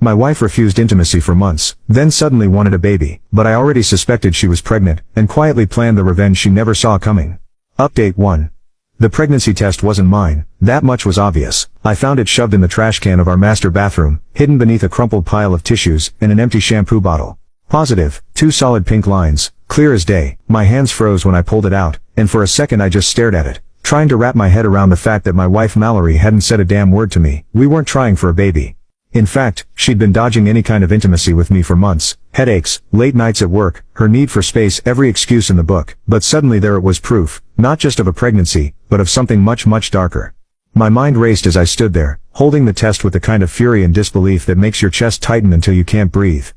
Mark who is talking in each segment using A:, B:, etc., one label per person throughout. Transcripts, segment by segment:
A: My wife refused intimacy for months, then suddenly wanted a baby, but I already suspected she was pregnant, and quietly planned the revenge she never saw coming. Update 1. The pregnancy test wasn't mine, that much was obvious. I found it shoved in the trash can of our master bathroom, hidden beneath a crumpled pile of tissues, and an empty shampoo bottle. Positive, 2 solid pink lines, clear as day. My hands froze when I pulled it out, and for a second I just stared at it, trying to wrap my head around the fact that my wife Mallory hadn't said a damn word to me. We weren't trying for a baby. In fact, she'd been dodging any kind of intimacy with me for months. Headaches, late nights at work, her need for space, every excuse in the book. But suddenly there it was, proof, not just of a pregnancy, but of something much, much darker. My mind raced as I stood there, holding the test with the kind of fury and disbelief that makes your chest tighten until you can't breathe.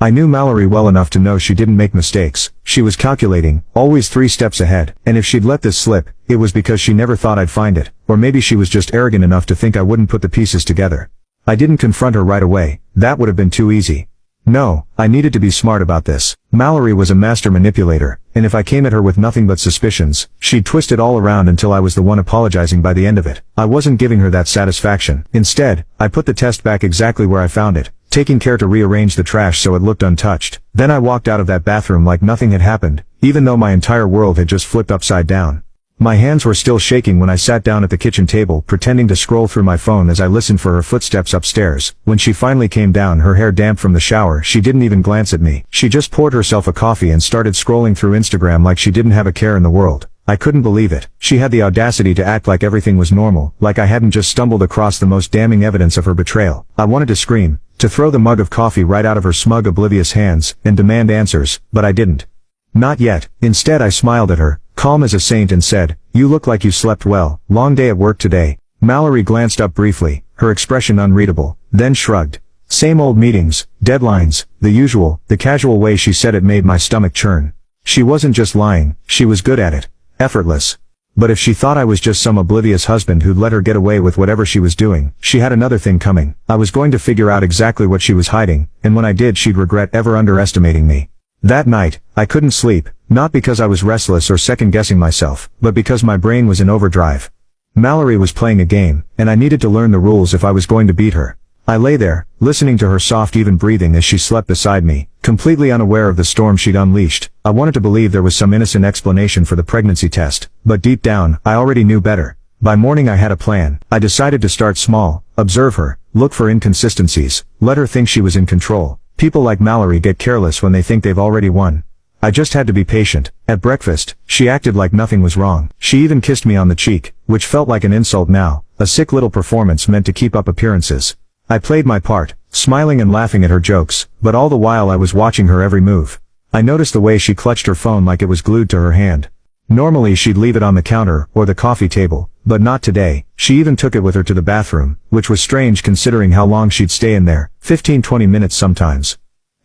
A: I knew Mallory well enough to know she didn't make mistakes. She was calculating, always 3 steps ahead, and if she'd let this slip, it was because she never thought I'd find it, or maybe she was just arrogant enough to think I wouldn't put the pieces together. I didn't confront her right away, that would have been too easy. No, I needed to be smart about this. Mallory was a master manipulator, and if I came at her with nothing but suspicions, she'd twist it all around until I was the one apologizing by the end of it. I wasn't giving her that satisfaction. Instead, I put the test back exactly where I found it, taking care to rearrange the trash so it looked untouched. Then I walked out of that bathroom like nothing had happened, even though my entire world had just flipped upside down. My hands were still shaking when I sat down at the kitchen table, pretending to scroll through my phone as I listened for her footsteps upstairs. When she finally came down, her hair damp from the shower, she didn't even glance at me. She just poured herself a coffee and started scrolling through Instagram like she didn't have a care in the world. I couldn't believe it. She had the audacity to act like everything was normal, like I hadn't just stumbled across the most damning evidence of her betrayal. I wanted to scream, to throw the mug of coffee right out of her smug, oblivious hands, and demand answers, but I didn't. Not yet. Instead I smiled at her, calm as a saint, and said, "You look like you slept well. Long day at work today." Mallory glanced up briefly, her expression unreadable, then shrugged. Same old meetings, deadlines, the usual. The casual way she said it made my stomach churn. She wasn't just lying, she was good at it. Effortless. But if she thought I was just some oblivious husband who'd let her get away with whatever she was doing, she had another thing coming. I was going to figure out exactly what she was hiding, and when I did, she'd regret ever underestimating me. That night, I couldn't sleep, not because I was restless or second-guessing myself, but because my brain was in overdrive. Mallory was playing a game, and I needed to learn the rules if I was going to beat her. I lay there, listening to her soft, even breathing as she slept beside me, completely unaware of the storm she'd unleashed. I wanted to believe there was some innocent explanation for the pregnancy test, but deep down, I already knew better. By morning I had a plan. I decided to start small, observe her, look for inconsistencies, let her think she was in control. People like Mallory get careless when they think they've already won. I just had to be patient. At breakfast, she acted like nothing was wrong. She even kissed me on the cheek, which felt like an insult now, a sick little performance meant to keep up appearances. I played my part, smiling and laughing at her jokes, but all the while I was watching her every move. I noticed the way she clutched her phone like it was glued to her hand. Normally she'd leave it on the counter or the coffee table, but not today. She even took it with her to the bathroom, which was strange considering how long she'd stay in there, 15-20 minutes sometimes.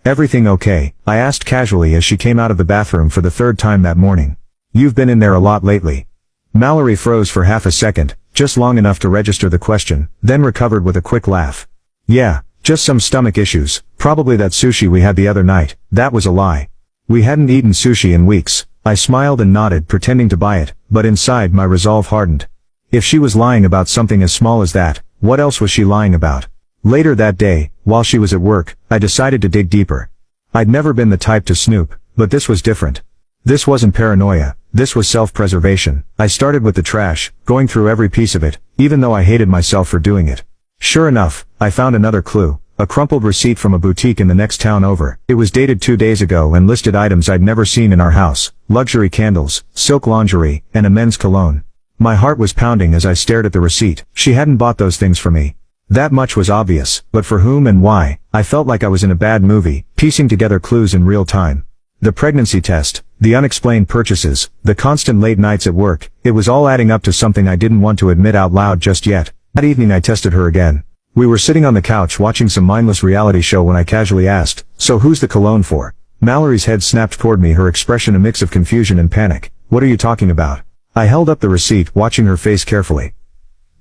A: "Everything okay?" I asked casually as she came out of the bathroom for the 3rd time that morning. "You've been in there a lot lately." Mallory froze for half a second, just long enough to register the question, then recovered with a quick laugh. "Yeah, just some stomach issues, probably that sushi we had the other night." That was a lie. We hadn't eaten sushi in weeks. I smiled and nodded, pretending to buy it, but inside my resolve hardened. If she was lying about something as small as that, what else was she lying about? Later that day, while she was at work, I decided to dig deeper. I'd never been the type to snoop, but this was different. This wasn't paranoia, this was self-preservation. I started with the trash, going through every piece of it, even though I hated myself for doing it. Sure enough, I found another clue. A crumpled receipt from a boutique in the next town over. It was dated 2 days ago and listed items I'd never seen in our house: luxury candles, silk lingerie, and a men's cologne. My heart was pounding as I stared at the receipt. She hadn't bought those things for me. That much was obvious, but for whom and why? I felt like I was in a bad movie, piecing together clues in real time. The pregnancy test, the unexplained purchases, the constant late nights at work, it was all adding up to something I didn't want to admit out loud just yet. That evening I tested her again. We were sitting on the couch watching some mindless reality show when I casually asked, "So who's the cologne for?" Mallory's head snapped toward me, her expression a mix of confusion and panic. "What are you talking about?" I held up the receipt, watching her face carefully.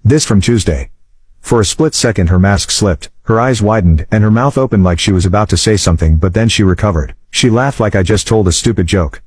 A: "This from Tuesday." For a split second her mask slipped, her eyes widened, and her mouth opened like she was about to say something, but then she recovered. She laughed like I just told a stupid joke.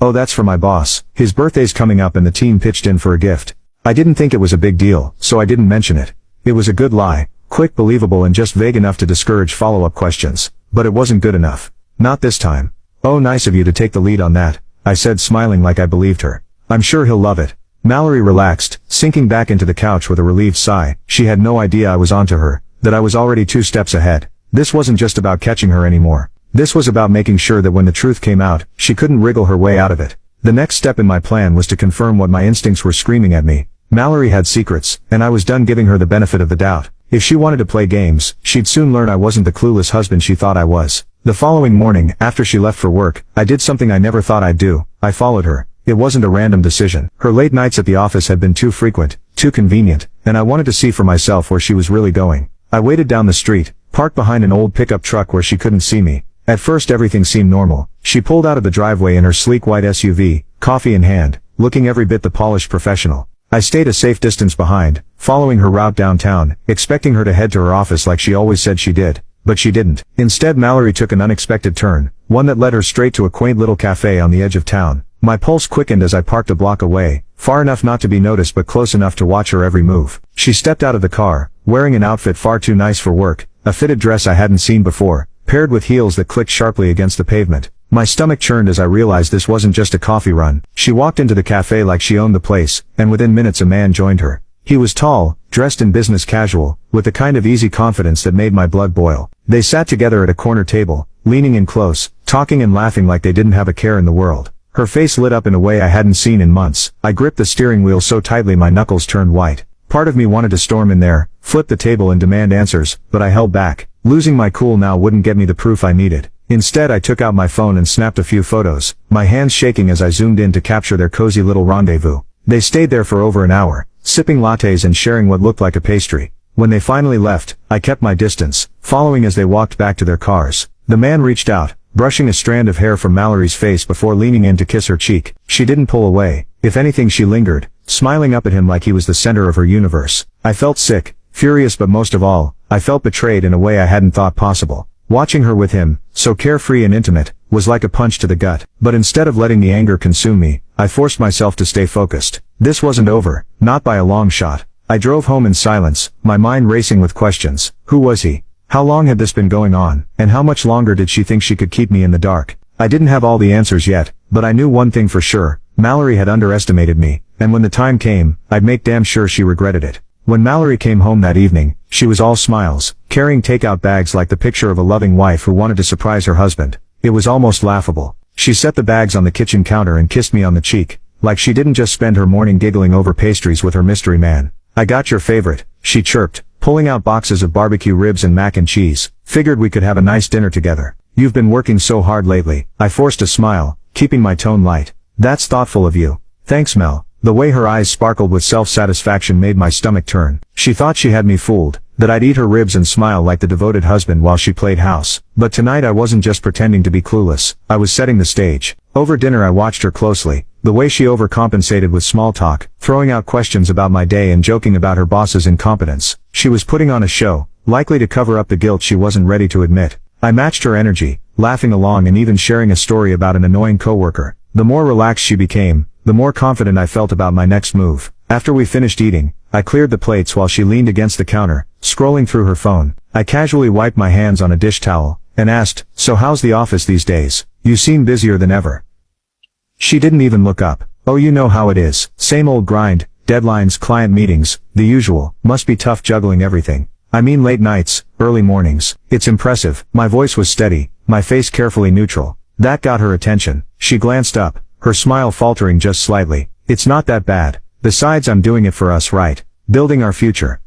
A: "Oh, that's for my boss. His birthday's coming up and the team pitched in for a gift." I didn't think it was a big deal, so I didn't mention it. It was a good lie, quick, believable, and just vague enough to discourage follow-up questions. But it wasn't good enough. Not this time. "Oh, nice of you to take the lead on that," I said, smiling like I believed her. "I'm sure he'll love it." Mallory relaxed, sinking back into the couch with a relieved sigh. She had no idea I was onto her, that I was already 2 steps ahead. This wasn't just about catching her anymore. This was about making sure that when the truth came out, she couldn't wriggle her way out of it. The next step in my plan was to confirm what my instincts were screaming at me. Mallory had secrets, and I was done giving her the benefit of the doubt. If she wanted to play games, she'd soon learn I wasn't the clueless husband she thought I was. The following morning, after she left for work, I did something I never thought I'd do. I followed her. It wasn't a random decision. Her late nights at the office had been too frequent, too convenient, and I wanted to see for myself where she was really going. I waited down the street, parked behind an old pickup truck where she couldn't see me. At first everything seemed normal. She pulled out of the driveway in her sleek white SUV, coffee in hand, looking every bit the polished professional. I stayed a safe distance behind, following her route downtown, expecting her to head to her office like she always said she did. But she didn't. Instead, Mallory took an unexpected turn, one that led her straight to a quaint little cafe on the edge of town. My pulse quickened as I parked a block away, far enough not to be noticed but close enough to watch her every move. She stepped out of the car, wearing an outfit far too nice for work, a fitted dress I hadn't seen before, paired with heels that clicked sharply against the pavement. My stomach churned as I realized this wasn't just a coffee run. She walked into the cafe like she owned the place, and within minutes a man joined her. He was tall, dressed in business casual, with the kind of easy confidence that made my blood boil. They sat together at a corner table, leaning in close, talking and laughing like they didn't have a care in the world. Her face lit up in a way I hadn't seen in months. I gripped the steering wheel so tightly my knuckles turned white. Part of me wanted to storm in there, flip the table and demand answers, but I held back. Losing my cool now wouldn't get me the proof I needed. Instead, I took out my phone and snapped a few photos, my hands shaking as I zoomed in to capture their cozy little rendezvous. They stayed there for over an hour, sipping lattes and sharing what looked like a pastry. When they finally left, I kept my distance, following as they walked back to their cars. The man reached out, brushing a strand of hair from Mallory's face before leaning in to kiss her cheek. She didn't pull away. If anything, she lingered, smiling up at him like he was the center of her universe. I felt sick, furious, but most of all, I felt betrayed in a way I hadn't thought possible. Watching her with him, so carefree and intimate, was like a punch to the gut. But instead of letting the anger consume me, I forced myself to stay focused. This wasn't over, not by a long shot. I drove home in silence, my mind racing with questions. Who was he? How long had this been going on? And how much longer did she think she could keep me in the dark? I didn't have all the answers yet, but I knew one thing for sure. Mallory had underestimated me, and when the time came, I'd make damn sure she regretted it. When Mallory came home that evening, she was all smiles, carrying takeout bags like the picture of a loving wife who wanted to surprise her husband. It was almost laughable. She set the bags on the kitchen counter and kissed me on the cheek, like she didn't just spend her morning giggling over pastries with her mystery man. "I got your favorite," she chirped, pulling out boxes of barbecue ribs and mac and cheese. "Figured we could have a nice dinner together. You've been working so hard lately." I forced a smile, keeping my tone light. "That's thoughtful of you." "Thanks, Mel." The way her eyes sparkled with self-satisfaction made my stomach turn. She thought she had me fooled, that I'd eat her ribs and smile like the devoted husband while she played house. But tonight I wasn't just pretending to be clueless. I was setting the stage. Over dinner I watched her closely, the way she overcompensated with small talk, throwing out questions about my day and joking about her boss's incompetence. She was putting on a show, likely to cover up the guilt she wasn't ready to admit. I matched her energy, laughing along and even sharing a story about an annoying coworker. The more relaxed she became, the more confident I felt about my next move. After we finished eating, I cleared the plates while she leaned against the counter, scrolling through her phone. I casually wiped my hands on a dish towel, and asked, "So how's the office these days? You seem busier than ever." She didn't even look up. "Oh, you know how it is. Same old grind, deadlines, client meetings, the usual. Must be tough juggling everything. I mean late nights, early mornings." It's impressive. My voice was steady, my face carefully neutral. That got her attention. She glanced up, her smile faltering just slightly. "It's not that bad. Besides, I'm doing it for us, right? Building our future."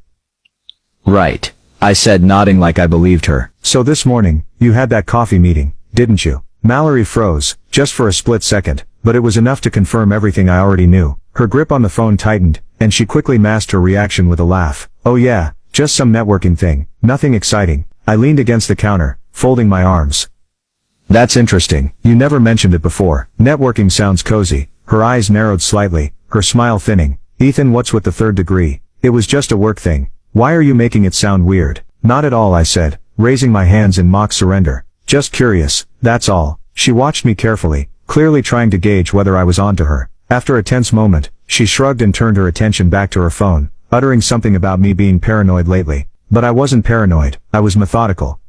B: "Right," I said, nodding like I believed her.
A: "So this morning, you had that coffee meeting, didn't you?" Mallory froze, just for a split second, but it was enough to confirm everything I already knew. Her grip on the phone tightened, and she quickly masked her reaction with a laugh. "Oh yeah, just some networking thing, nothing exciting." I leaned against the counter, folding my arms. "That's interesting. You never mentioned it before." "Networking sounds cozy." Her eyes narrowed slightly, her smile thinning. "Ethan, what's with the third degree? It was just a work thing. Why are you making it sound weird?" "Not at all," I said, raising my hands in mock surrender. "Just curious, that's all." She watched me carefully, clearly trying to gauge whether I was onto her. After a tense moment, she shrugged and turned her attention back to her phone, uttering something about me being paranoid lately. But I wasn't paranoid, I was methodical.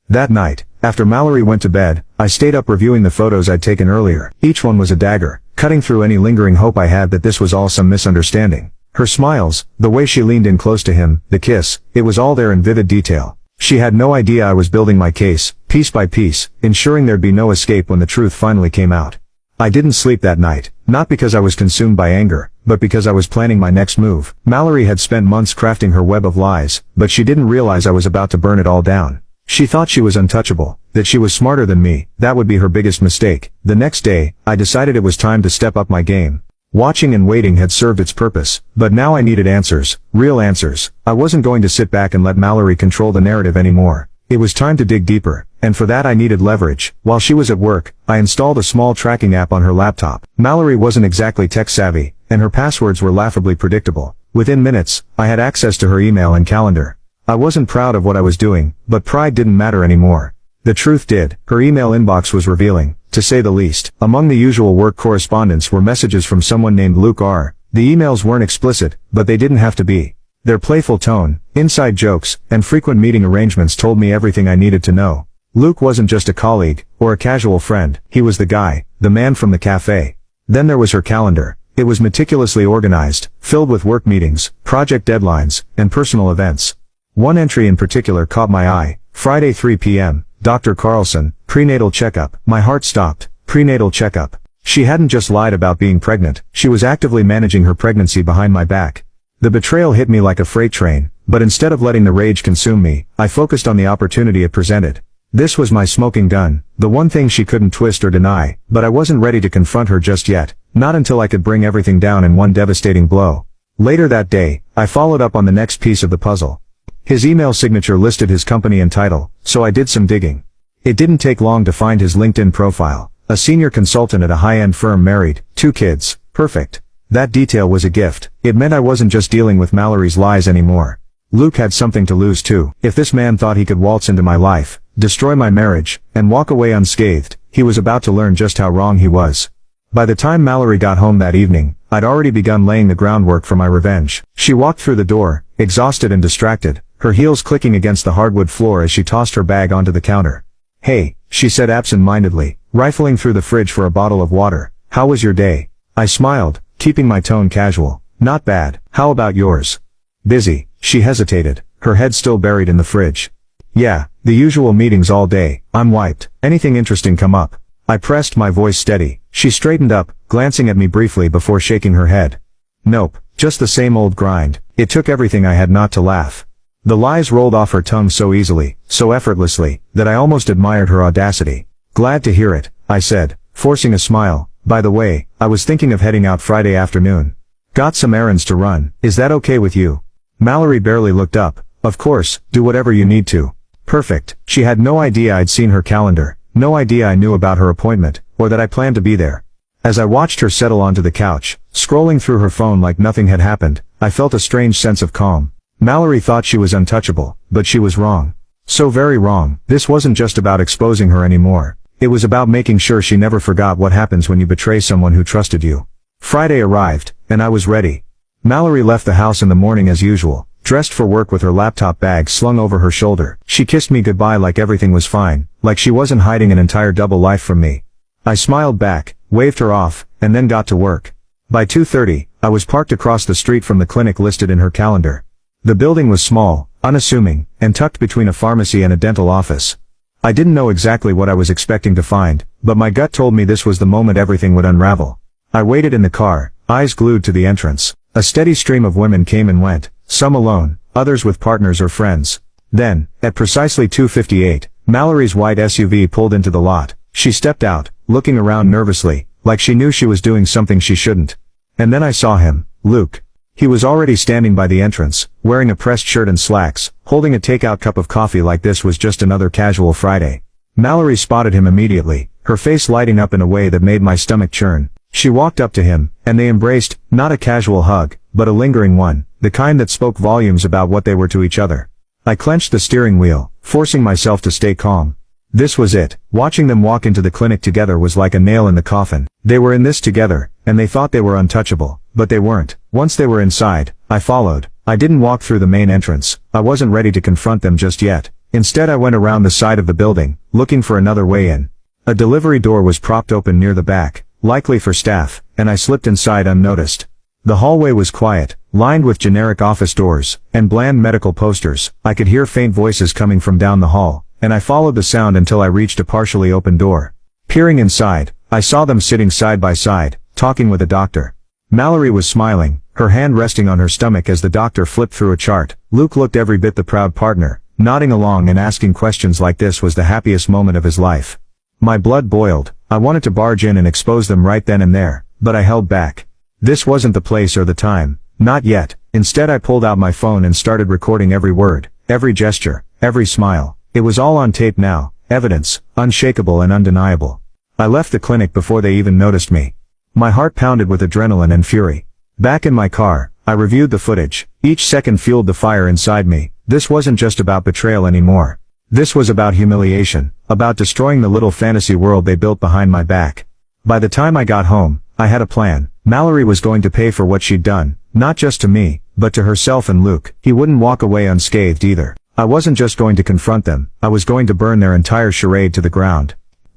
A: That night, after Mallory went to bed, I stayed up reviewing the photos I'd taken earlier. Each one was a dagger, cutting through any lingering hope I had that this was all some misunderstanding. Her smiles, the way she leaned in close to him, the kiss, it was all there in vivid detail. She had no idea I was building my case, piece by piece, ensuring there'd be no escape when the truth finally came out. I didn't sleep that night, not because I was consumed by anger, but because I was planning my next move. Mallory had spent months crafting her web of lies, but she didn't realize I was about to burn it all down. She thought she was untouchable, that she was smarter than me. That would be her biggest mistake. The next day, I decided it was time to step up my game. Watching and waiting had served its purpose, but now I needed answers, real answers. I wasn't going to sit back and let Mallory control the narrative anymore. It was time to dig deeper, and for that I needed leverage. While she was at work, I installed a small tracking app on her laptop. Mallory wasn't exactly tech-savvy, and her passwords were laughably predictable. Within minutes, I had access to her email and calendar. I wasn't proud of what I was doing, but pride didn't matter anymore. The truth did. Her email inbox was revealing, to say the least. Among the usual work correspondence were messages from someone named Luke R. The emails weren't explicit, but they didn't have to be. Their playful tone, inside jokes, and frequent meeting arrangements told me everything I needed to know. Luke wasn't just a colleague, or a casual friend, he was the guy, the man from the cafe. Then there was her calendar. It was meticulously organized, filled with work meetings, project deadlines, and personal events. One entry in particular caught my eye. Friday 3 p.m., Dr. Carlson, prenatal checkup. My heart stopped. Prenatal checkup. She hadn't just lied about being pregnant, she was actively managing her pregnancy behind my back. The betrayal hit me like a freight train, but instead of letting the rage consume me, I focused on the opportunity it presented. This was my smoking gun, the one thing she couldn't twist or deny, but I wasn't ready to confront her just yet, not until I could bring everything down in one devastating blow. Later that day, I followed up on the next piece of the puzzle. His email signature listed his company and title, so I did some digging. It didn't take long to find his LinkedIn profile. A senior consultant at a high-end firm, married, 2 kids, perfect. That detail was a gift. It meant I wasn't just dealing with Mallory's lies anymore. Luke had something to lose too. If this man thought he could waltz into my life, destroy my marriage, and walk away unscathed, he was about to learn just how wrong he was. By the time Mallory got home that evening, I'd already begun laying the groundwork for my revenge. She walked through the door, exhausted and distracted, her heels clicking against the hardwood floor as she tossed her bag onto the counter. "Hey," she said absent-mindedly, rifling through the fridge for a bottle of water. "How was your day?" I smiled, keeping my tone casual. "Not bad. How about yours?" "Busy." She hesitated, her head still buried in the fridge. "Yeah, the usual meetings all day. I'm wiped. Anything interesting come up?" I pressed, my voice steady. She straightened up, glancing at me briefly before shaking her head. "Nope, just the same old grind." It took everything I had not to laugh. The lies rolled off her tongue so easily, so effortlessly, that I almost admired her audacity. "Glad to hear it," I said, forcing a smile. "By the way, I was thinking of heading out Friday afternoon. Got some errands to run. Is that okay with you?" Mallory barely looked up. "Of course, do whatever you need to." Perfect. She had no idea I'd seen her calendar, no idea I knew about her appointment, or that I planned to be there. As I watched her settle onto the couch, scrolling through her phone like nothing had happened, I felt a strange sense of calm. Mallory thought she was untouchable, but she was wrong. So very wrong. This wasn't just about exposing her anymore. It was about making sure she never forgot what happens when you betray someone who trusted you. Friday arrived, and I was ready. Mallory left the house in the morning as usual, dressed for work with her laptop bag slung over her shoulder. She kissed me goodbye like everything was fine, like she wasn't hiding an entire double life from me. I smiled back, waved her off, and then got to work. By 2:30, I was parked across the street from the clinic listed in her calendar. The building was small, unassuming, and tucked between a pharmacy and a dental office. I didn't know exactly what I was expecting to find, but my gut told me this was the moment everything would unravel. I waited in the car, eyes glued to the entrance. A steady stream of women came and went, some alone, others with partners or friends. Then, at precisely 2:58, Mallory's white SUV pulled into the lot. She stepped out, looking around nervously, like she knew she was doing something she shouldn't. And then I saw him, Luke. He was already standing by the entrance, wearing a pressed shirt and slacks, holding a takeout cup of coffee like this was just another casual Friday. Mallory spotted him immediately, her face lighting up in a way that made my stomach churn. She walked up to him, and they embraced, not a casual hug, but a lingering one, the kind that spoke volumes about what they were to each other. I clenched the steering wheel, forcing myself to stay calm. This was it. Watching them walk into the clinic together was like a nail in the coffin. They were in this together, and they thought they were untouchable, but they weren't. Once they were inside, I followed, I didn't walk through the main entrance. I wasn't ready to confront them just yet. Instead I went around the side of the building, looking for another way in. A delivery door was propped open near the back, likely for staff, and I slipped inside unnoticed. The hallway was quiet, lined with generic office doors, and bland medical posters. I could hear faint voices coming from down the hall, and I followed the sound until I reached a partially open door. Peering inside, I saw them sitting side by side, talking with a doctor. Mallory was smiling, her hand resting on her stomach as the doctor flipped through a chart. Luke looked every bit the proud partner, nodding along and asking questions like this was the happiest moment of his life. My blood boiled. I wanted to barge in and expose them right then and there, but I held back. This wasn't the place or the time. Not yet. Instead I pulled out my phone and started recording every word, every gesture, every smile. It was all on tape now, evidence, unshakable and undeniable. I left the clinic before they even noticed me. My heart pounded with adrenaline and fury. Back in my car, I reviewed the footage. Each second fueled the fire inside me. This wasn't just about betrayal anymore. This was about humiliation, about destroying the little fantasy world they built behind my back. By the time I got home, I had a plan. Mallory was going to pay for what she'd done, not just to me, but to herself and Luke. He wouldn't walk away unscathed either. I wasn't just going to confront them, I was going to burn their entire charade to the ground.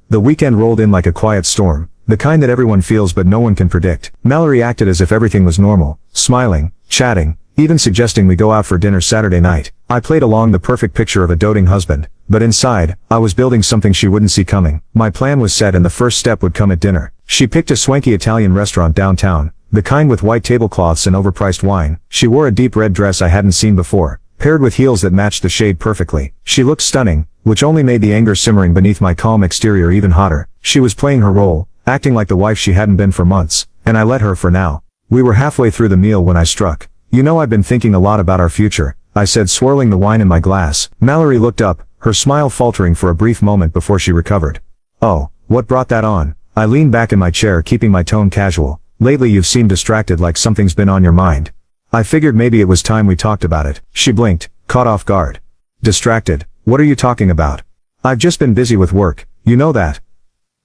A: The weekend rolled in like a quiet storm, the kind that everyone feels but no one can predict. Mallory acted as if everything was normal, smiling, chatting, even suggesting we go out for dinner Saturday night. I played along, the perfect picture of a doting husband, but inside, I was building something she wouldn't see coming. My plan was set and the first step would come at dinner. She picked a swanky Italian restaurant downtown, the kind with white tablecloths and overpriced wine. She wore a deep red dress I hadn't seen before, paired with heels that matched the shade perfectly. She looked stunning, which only made the anger simmering beneath my calm exterior even hotter. She was playing her role, acting like the wife she hadn't been for months, and I let her for now. We were halfway through the meal when I struck. "You know, I've been thinking a lot about our future," I said, swirling the wine in my glass. Mallory looked up, her smile faltering for a brief moment before she recovered. "Oh, what brought that on?" I leaned back in my chair, keeping my tone casual. "Lately you've seemed distracted, like something's been on your mind. I figured maybe it was time we talked about it." She blinked, caught off guard. "Distracted? What are you talking about?" "I've just been busy with work, you know that."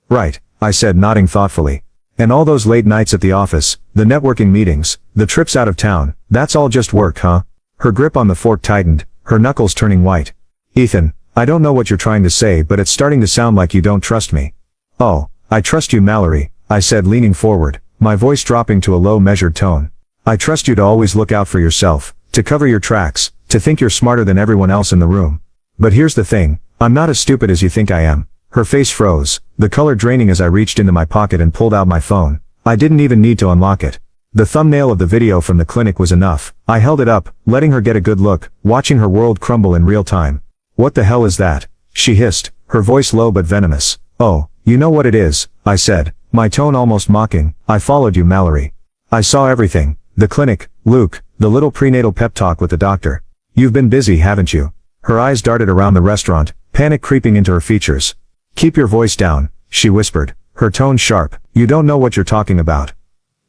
A: "Right," I said, nodding thoughtfully. "And all those late nights at the office, the networking meetings, the trips out of town, that's all just work, huh?" Her grip on the fork tightened, her knuckles turning white. "Ethan, I don't know what you're trying to say, but it's starting to sound like you don't trust me." "Oh, I trust you, Mallory," I said, leaning forward, my voice dropping to a low, measured tone. "I trust you to always look out for yourself, to cover your tracks, to think you're smarter than everyone else in the room. But here's the thing, I'm not as stupid as you think I am." Her face froze, the color draining as I reached into my pocket and pulled out my phone. I didn't even need to unlock it. The thumbnail of the video from the clinic was enough. I held it up, letting her get a good look, watching her world crumble in real time. "What the hell is that?" she hissed, her voice low but venomous. "Oh, you know what it is," I said, my tone almost mocking. "I followed you, Mallory. I saw everything. The clinic, Luke, the little prenatal pep talk with the doctor. You've been busy, haven't you?" Her eyes darted around the restaurant, panic creeping into her features. "Keep your voice down," she whispered, her tone sharp. "You don't know what you're talking about."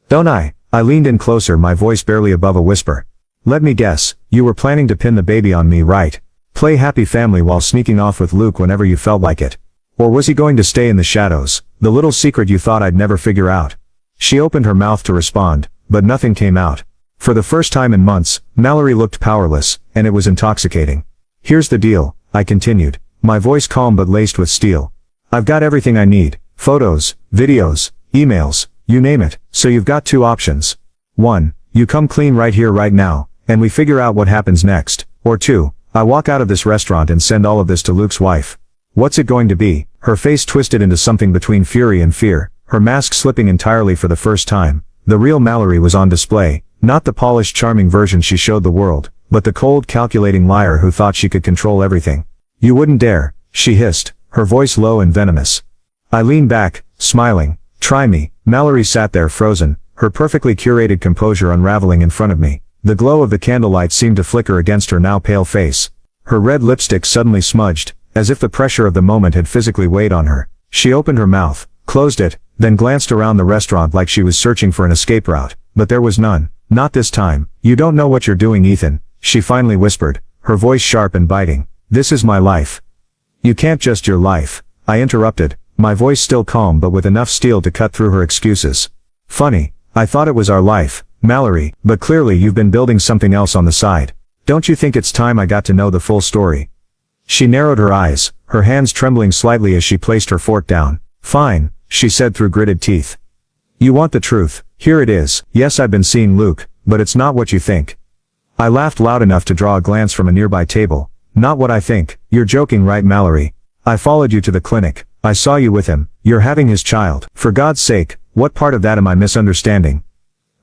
A: "Don't I?" I leaned in closer, my voice barely above a whisper. "Let me guess, you were planning to pin the baby on me, right? Play happy family while sneaking off with Luke whenever you felt like it. Or was he going to stay in the shadows, the little secret you thought I'd never figure out?" She opened her mouth to respond, but nothing came out. For the first time in months, Mallory looked powerless, and it was intoxicating. "Here's the deal," I continued, my voice calm but laced with steel. "I've got everything I need, photos, videos, emails, you name it, so you've got two options. 1, you come clean right here right now, and we figure out what happens next. Or 2, I walk out of this restaurant and send all of this to Luke's wife." "What's it going to be?" Her face twisted into something between fury and fear, her mask slipping entirely for the first time. The real Mallory was on display, not the polished, charming version she showed the world, but the cold, calculating liar who thought she could control everything. "You wouldn't dare," she hissed, her voice low and venomous. I leaned back, smiling. "Try me." Mallory sat there frozen, her perfectly curated composure unraveling in front of me. The glow of the candlelight seemed to flicker against her now pale face. Her red lipstick suddenly smudged, as if the pressure of the moment had physically weighed on her. She opened her mouth, closed it, then glanced around the restaurant like she was searching for an escape route, but there was none. "Not this time. You don't know what you're doing, Ethan," she finally whispered, her voice sharp and biting. "This is my life." "You can't just your life," I interrupted, my voice still calm but with enough steel to cut through her excuses. "Funny, I thought it was our life," Mallory, but clearly you've been building something else on the side. Don't you think it's time I got to know the full story? She narrowed her eyes, her hands trembling slightly as she placed her fork down. Fine, she said through gritted teeth. You want the truth, here it is. Yes, I've been seeing Luke, but it's not what you think. I laughed loud enough to draw a glance from a nearby table. Not what I think. You're joking, right, Mallory? I followed you to the clinic. I saw you with him. You're having his child. For God's sake, what part of that am I misunderstanding?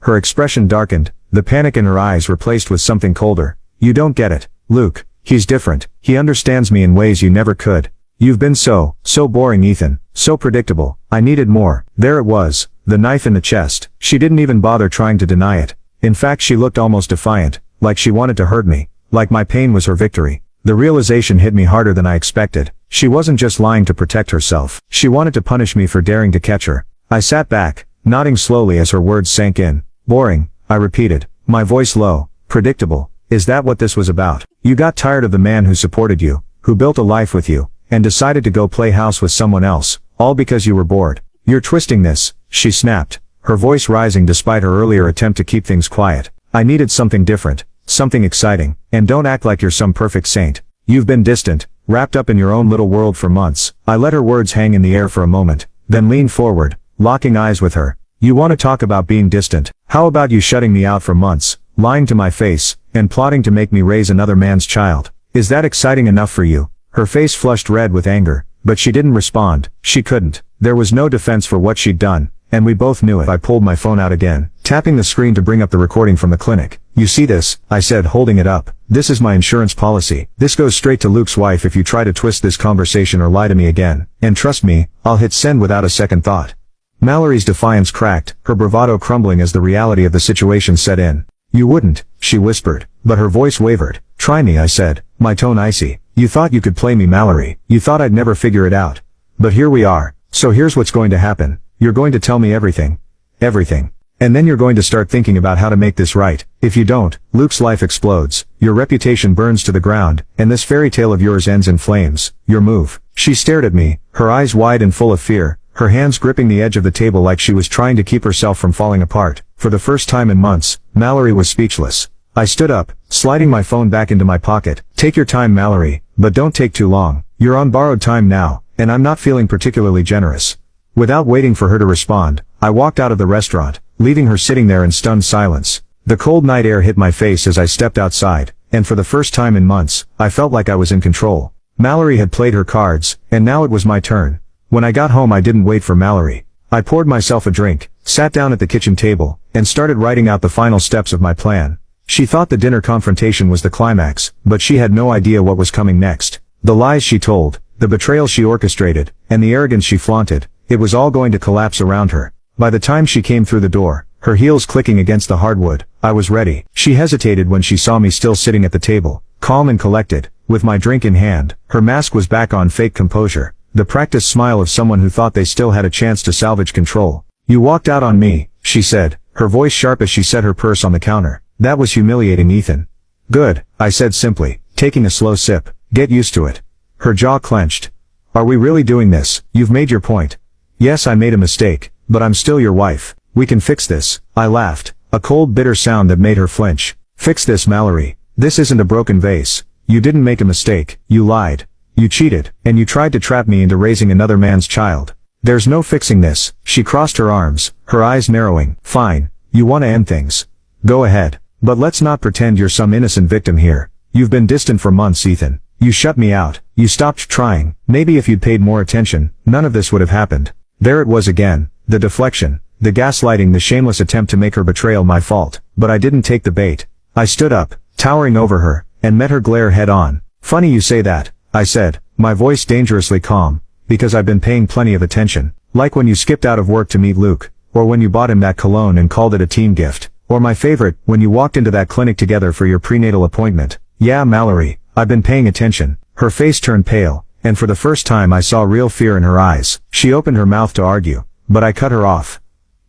A: Her expression darkened, the panic in her eyes replaced with something colder. You don't get it, Luke. He's different. He understands me in ways you never could. You've been so boring, Ethan. So predictable. I needed more. There it was, the knife in the chest. She didn't even bother trying to deny it. In fact, she looked almost defiant, like she wanted to hurt me, like my pain was her victory. The realization hit me harder than I expected. She wasn't just lying to protect herself. She wanted to punish me for daring to catch her. I sat back, nodding slowly as her words sank in. Boring, I repeated, my voice low. Predictable. Is that what this was about? You got tired of the man who supported you, who built a life with you, and decided to go play house with someone else, all because you were bored. You're twisting this, she snapped, her voice rising despite her earlier attempt to keep things quiet. I needed something different, something exciting, and don't act like you're some perfect saint. You've been distant, wrapped up in your own little world for months. I let her words hang in the air for a moment, then leaned forward, locking eyes with her. You want to talk about being distant? How about you shutting me out for months, lying to my face, and plotting to make me raise another man's child? Is that exciting enough for you? Her face flushed red with anger, but she didn't respond. She couldn't. There was no defense for what she'd done, and we both knew it. I pulled my phone out again, tapping the screen to bring up the recording from the clinic. You see this? I said, holding it up. This is my insurance policy. This goes straight to Luke's wife if you try to twist this conversation or lie to me again. And trust me, I'll hit send without a second thought. Mallory's defiance cracked, her bravado crumbling as the reality of the situation set in. You wouldn't, she whispered, but her voice wavered. Try me, I said, my tone icy. You thought you could play me, Mallory. You thought I'd never figure it out. But here we are. So here's what's going to happen. You're going to tell me everything. Everything. And then you're going to start thinking about how to make this right. If you don't, Luke's life explodes, your reputation burns to the ground, and this fairy tale of yours ends in flames. Your move. She stared at me, her eyes wide and full of fear, her hands gripping the edge of the table like she was trying to keep herself from falling apart. For the first time in months, Mallory was speechless. I stood up, sliding my phone back into my pocket. Take your time, Mallory, but don't take too long. You're on borrowed time now, and I'm not feeling particularly generous. Without waiting for her to respond, I walked out of the restaurant, leaving her sitting there in stunned silence. The cold night air hit my face as I stepped outside, and for the first time in months, I felt like I was in control. Mallory had played her cards, and now it was my turn. When I got home, I didn't wait for Mallory. I poured myself a drink, sat down at the kitchen table, and started writing out the final steps of my plan. She thought the dinner confrontation was the climax, but she had no idea what was coming next. The lies she told, the betrayal she orchestrated, and the arrogance she flaunted, it was all going to collapse around her. By the time she came through the door, her heels clicking against the hardwood, I was ready. She hesitated when she saw me still sitting at the table, calm and collected, with my drink in hand. Her mask was back on, fake composure, the practiced smile of someone who thought they still had a chance to salvage control. You walked out on me, she said, her voice sharp as she set her purse on the counter. That was humiliating, Ethan. Good, I said simply, taking a slow sip. Get used to it. Her jaw clenched. Are we really doing this? You've made your point. Yes, I made a mistake, but I'm still your wife. We can fix this. I laughed, a cold, bitter sound that made her flinch. Fix this, Mallory. This isn't a broken vase. You didn't make a mistake. You lied. You cheated, and you tried to trap me into raising another man's child. There's no fixing this. She crossed her arms, her eyes narrowing. Fine. You want to end things. Go ahead. But let's not pretend you're some innocent victim here. You've been distant for months, Ethan. You shut me out. You stopped trying. Maybe if you'd paid more attention, none of this would have happened. There it was again. The deflection, the gaslighting, the shameless attempt to make her betrayal my fault. But I didn't take the bait. I stood up, towering over her, and met her glare head on. Funny you say that, I said, my voice dangerously calm, because I've been paying plenty of attention. Like when you skipped out of work to meet Luke, or when you bought him that cologne and called it a team gift. Or my favorite, when you walked into that clinic together for your prenatal appointment. Yeah, Mallory, I've been paying attention. Her face turned pale, and for the first time I saw real fear in her eyes. She opened her mouth to argue, but I cut her off.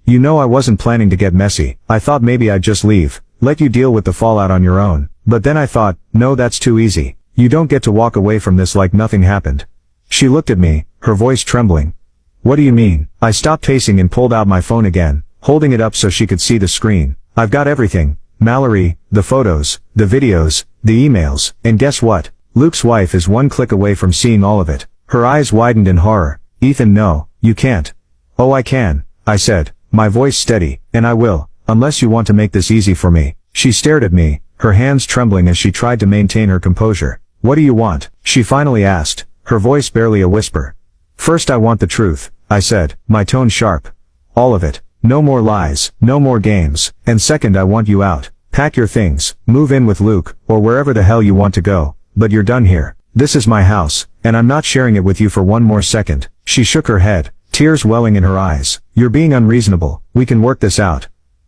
A: You know, I wasn't planning to get messy. I thought maybe I'd just leave, let you deal with the fallout on your own. But then I thought, no, that's too easy. You don't get to walk away from this like nothing happened. She looked at me, her voice trembling. What do you mean? I stopped pacing and pulled out my phone again, holding it up so she could see the screen. I've got everything, Mallory, the photos, the videos, the emails, and guess what? Luke's wife is one click away from seeing all of it. Her eyes widened in horror. Ethan, no, you can't. Oh, I can, I said, my voice steady, and I will, unless you want to make this easy for me. She stared at me, her hands trembling as she tried to maintain her composure. What do you want? She finally asked, her voice barely a whisper. First I want the truth, I said, my tone sharp. All of it. No more lies, no more games, and second I want you out. Pack your things, move in with Luke, or wherever the hell you want to go, but you're done here. This is my house, and I'm not sharing it with you for one more second. She shook her head, tears welling in her eyes. You're being unreasonable, we can work this out.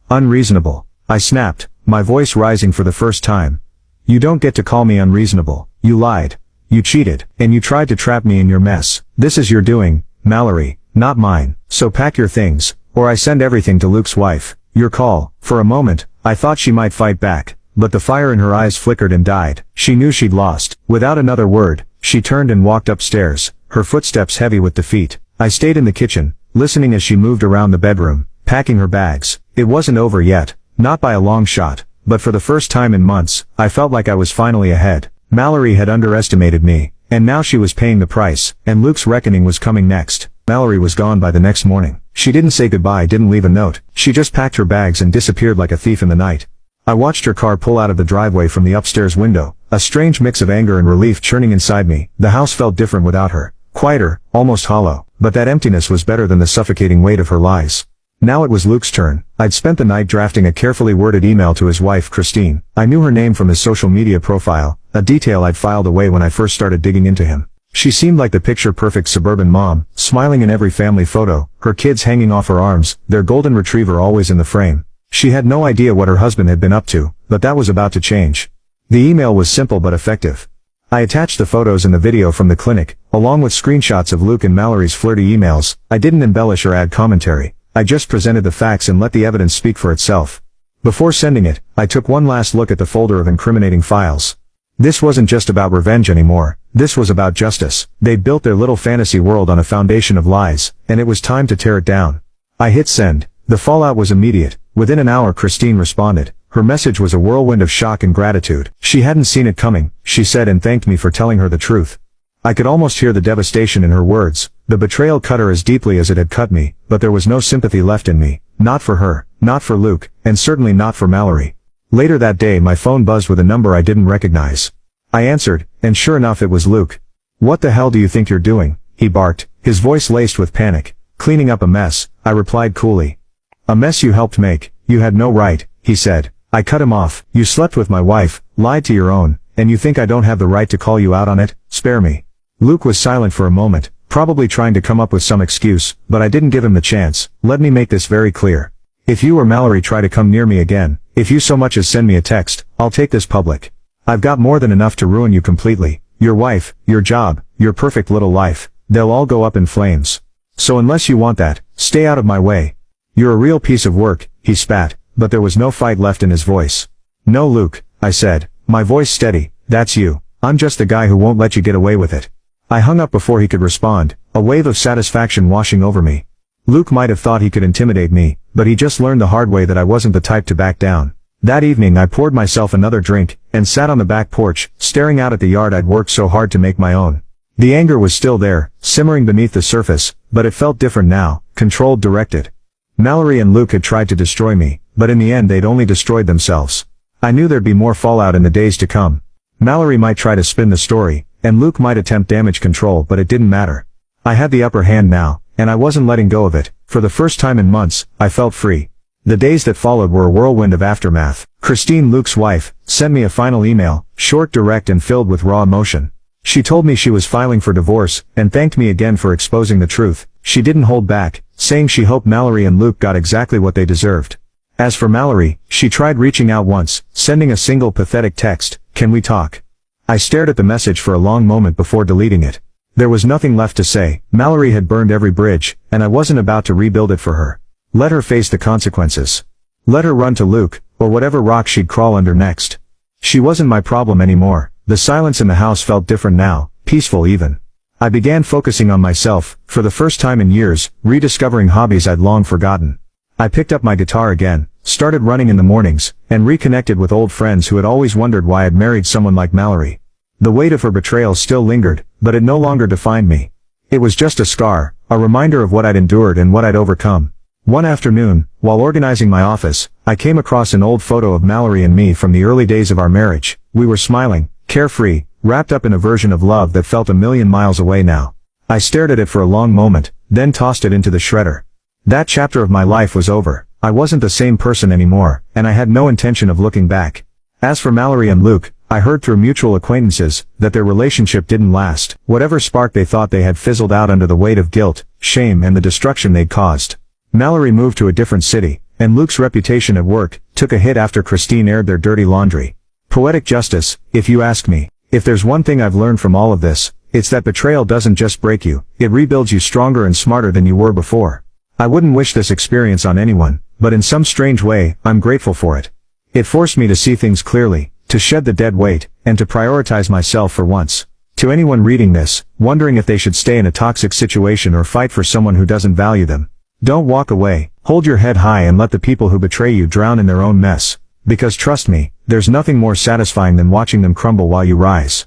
A: Unreasonable, I snapped, my voice rising for the first time. You don't get to call me unreasonable. You lied. You cheated, and you tried to trap me in your mess. This is your doing, Mallory, not mine, so pack your things, or I send everything to Luke's wife. Your call. For a moment, I thought she might fight back, but the fire in her eyes flickered and died. She knew she'd lost. Without another word, she turned and walked upstairs, her footsteps heavy with defeat. I stayed in the kitchen, listening as she moved around the bedroom, packing her bags. It wasn't over yet, not by a long shot, but for the first time in months, I felt like I was finally ahead. Mallory had underestimated me, and now she was paying the price, and Luke's reckoning was coming next. Mallory was gone by the next morning. She didn't say goodbye, didn't leave a note. She just packed her bags and disappeared like a thief in the night. I watched her car pull out of the driveway from the upstairs window, a strange mix of anger and relief churning inside me. The house felt different without her. Quieter, almost hollow, but that emptiness was better than the suffocating weight of her lies. Now it was Luke's turn. I'd spent the night drafting a carefully worded email to his wife, Christine. I knew her name from his social media profile, a detail I'd filed away when I first started digging into him. She seemed like the picture-perfect suburban mom, smiling in every family photo, her kids hanging off her arms, their golden retriever always in the frame. She had no idea what her husband had been up to, but that was about to change. The email was simple but effective. I attached the photos and the video from the clinic, along with screenshots of Luke and Mallory's flirty emails. I didn't embellish or add commentary. I just presented the facts and let the evidence speak for itself. Before sending it, I took one last look at the folder of incriminating files. This wasn't just about revenge anymore. This was about justice. They'd built their little fantasy world on a foundation of lies, and it was time to tear it down. I hit send. The fallout was immediate. Within an hour Christine responded. Her message was a whirlwind of shock and gratitude. She hadn't seen it coming, she said, and thanked me for telling her the truth. I could almost hear the devastation in her words. The betrayal cut her as deeply as it had cut me, but there was no sympathy left in me. Not for her, not for Luke, and certainly not for Mallory. Later that day my phone buzzed with a number I didn't recognize. I answered, and sure enough it was Luke. What the hell do you think you're doing? He barked, his voice laced with panic. Cleaning up a mess, I replied coolly. A mess you helped make. You had no right, he said. I cut him off. You slept with my wife, lied to your own, and you think I don't have the right to call you out on it? Spare me. Luke was silent for a moment, probably trying to come up with some excuse, but I didn't give him the chance. Let me make this very clear. If you or Mallory try to come near me again, if you so much as send me a text, I'll take this public. I've got more than enough to ruin you completely. Your wife, your job, your perfect little life. They'll all go up in flames. So unless you want that, stay out of my way. You're a real piece of work, he spat, but there was no fight left in his voice. No, Luke, I said, my voice steady. That's you. I'm just the guy who won't let you get away with it. I hung up before he could respond, a wave of satisfaction washing over me. Luke might have thought he could intimidate me, but he just learned the hard way that I wasn't the type to back down. That evening I poured myself another drink, and sat on the back porch, staring out at the yard I'd worked so hard to make my own. The anger was still there, simmering beneath the surface, but it felt different now, controlled, directed. Mallory and Luke had tried to destroy me, but in the end they'd only destroyed themselves. I knew there'd be more fallout in the days to come. Mallory might try to spin the story, and Luke might attempt damage control, but it didn't matter. I had the upper hand now, and I wasn't letting go of it. For the first time in months, I felt free. The days that followed were a whirlwind of aftermath. Christine, Luke's wife, sent me a final email, short, direct, and filled with raw emotion. She told me she was filing for divorce, and thanked me again for exposing the truth. She didn't hold back, saying she hoped Mallory and Luke got exactly what they deserved. As for Mallory, she tried reaching out once, sending a single pathetic text, "Can we talk?" I stared at the message for a long moment before deleting it. There was nothing left to say. Mallory had burned every bridge, and I wasn't about to rebuild it for her. Let her face the consequences. Let her run to Luke, or whatever rock she'd crawl under next. She wasn't my problem anymore. The silence in the house felt different now, peaceful even. I began focusing on myself, for the first time in years, rediscovering hobbies I'd long forgotten. I picked up my guitar again, started running in the mornings, and reconnected with old friends who had always wondered why I'd married someone like Mallory. The weight of her betrayal still lingered, but it no longer defined me. It was just a scar, a reminder of what I'd endured and what I'd overcome. One afternoon, while organizing my office, I came across an old photo of Mallory and me from the early days of our marriage. We were smiling, carefree, wrapped up in a version of love that felt a million miles away now. I stared at it for a long moment, then tossed it into the shredder. That chapter of my life was over. I wasn't the same person anymore, and I had no intention of looking back. As for Mallory and Luke, I heard through mutual acquaintances that their relationship didn't last. Whatever spark they thought they had fizzled out under the weight of guilt, shame and the destruction they'd caused. Mallory moved to a different city, and Luke's reputation at work took a hit after Christine aired their dirty laundry. Poetic justice, if you ask me. If there's one thing I've learned from all of this, it's that betrayal doesn't just break you, it rebuilds you stronger and smarter than you were before. I wouldn't wish this experience on anyone, but in some strange way, I'm grateful for it. It forced me to see things clearly, to shed the dead weight, and to prioritize myself for once. To anyone reading this, wondering if they should stay in a toxic situation or fight for someone who doesn't value them, don't walk away, hold your head high and let the people who betray you drown in their own mess. Because trust me, there's nothing more satisfying than watching them crumble while you rise.